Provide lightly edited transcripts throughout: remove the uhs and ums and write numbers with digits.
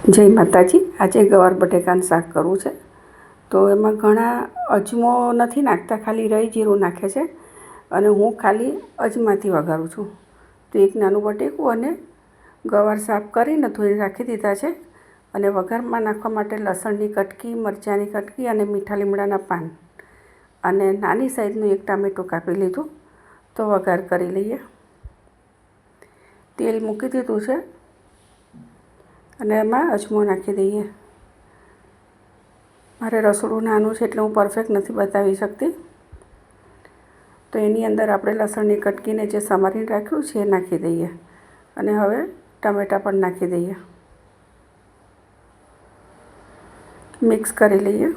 જય માતાજી। આજે ગવાર બટેકાનું શાક કરવું છે તો એમાં ઘણા અજમો નથી નાખતા, ખાલી રાઈ જીરું નાખે છે અને હું ખાલી અજમાથી વઘારું છું। તો એક નાનું બટેકું અને ગવાર સાફ કરીને ધોઈને રાખી દીધા છે અને વઘારમાં નાખવા માટે લસણની કટકી, મરચાંની કટકી અને મીઠા લીમડાના પાન અને નાની સાઈઝનું એક ટામેટું કાપી લીધું। તો વઘાર કરી લઈએ। તેલ મૂકી દીધું છે અને એમાં અજમો નાખી દઈએ। મારે રસોડું નાનું છે એટલે હું પરફેક્ટ નથી બતાવી શકતી। તો એની અંદર આપણે લસણની કટકીને જે સમારીને રાખ્યું છે એ નાખી દઈએ અને હવે ટામેટાં પણ નાખી દઈએ। મિક્સ કરી લઈએ।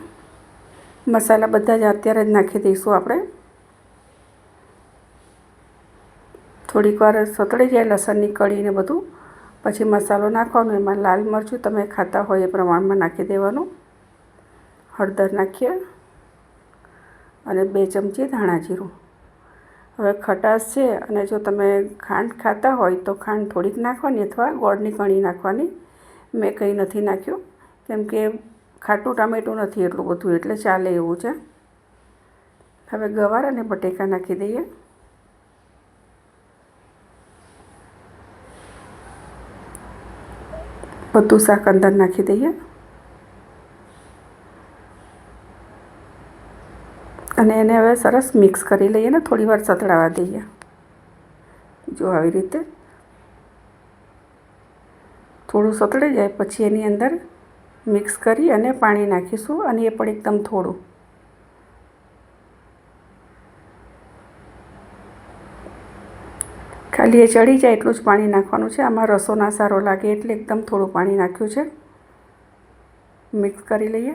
મસાલા બધા જ અત્યારે જ નાખી દઈશું આપણે। થોડીક વાર સતળી જાય લસણની કળીને બધું, પછી મસાલો નાખવાનો। એમાં લાલ મરચું તમે ખાતા હોય એ પ્રમાણમાં નાખી દેવાનું। હળદર નાખીએ અને 2 ચમચી ધાણા જીરું। હવે ખટાશ છે અને જો તમે ખાંડ ખાતા હોય તો ખાંડ થોડીક નાખવાની અથવા ગોળની કણી નાખવાની। મેં કંઈ નથી નાખ્યું કેમ કે ખાટું ટામેટું નથી એટલું બધું, એટલે ચાલે એવું છે। હવે ગવાર અને બટેકા નાખી દઈએ। બધું શાક અંદર નાખી દઈએ અને એને હવે સરસ મિક્સ કરી લઈએ ને થોડી વાર સતળાવા દઈએ। જો આવી રીતે થોડું સતળી જાય પછી એની અંદર મિક્સ કરી અને પાણી નાખીશું અને એ પણ એકદમ થોડું। ખાલી એ ચડી જાય એટલું જ પાણી નાખવાનું છે। આમાં રસો ના સારો લાગે એટલે એકદમ થોડું પાણી નાખ્યું છે। મિક્સ કરી લઈએ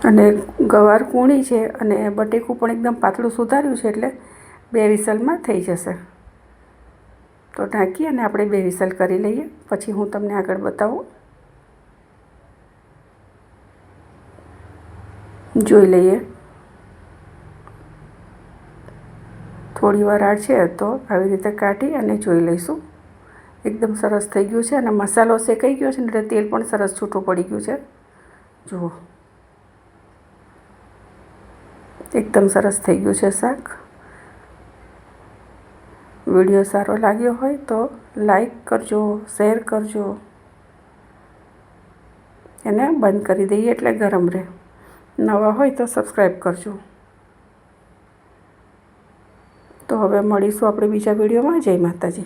અને ગવાર કૂણી છે અને બટેકું પણ એકદમ પાતળું સુધાર્યું છે એટલે 2 વિસલમાં થઈ જશે। તો ઢાંકી અને આપણે 2 વિસલ કરી લઈએ, પછી હું તમને આગળ બતાવું। જોઈ લઈએ। થોડી વાર આ છે તો આવી રીતે કાઢી અને જોઈ લઈશું। એકદમ સરસ થઈ ગયું છે અને મસાલો શેકાઈ ગયો છે ને એટલે તેલ પણ સરસ છૂટું પડી ગયું છે। જુઓ, એકદમ સરસ થઈ ગયું છે શાક। વિડીયો સારો લાગ્યો હોય તો લાઈક કરજો, શેર કરજો। એને બંધ કરી દઈએ એટલે ગરમ રહે। નવા હોય તો સબસ્ક્રાઈબ કરજો। તો હવે મળીશું આપણે બીજા વિડીયોમાં। જય માતાજી।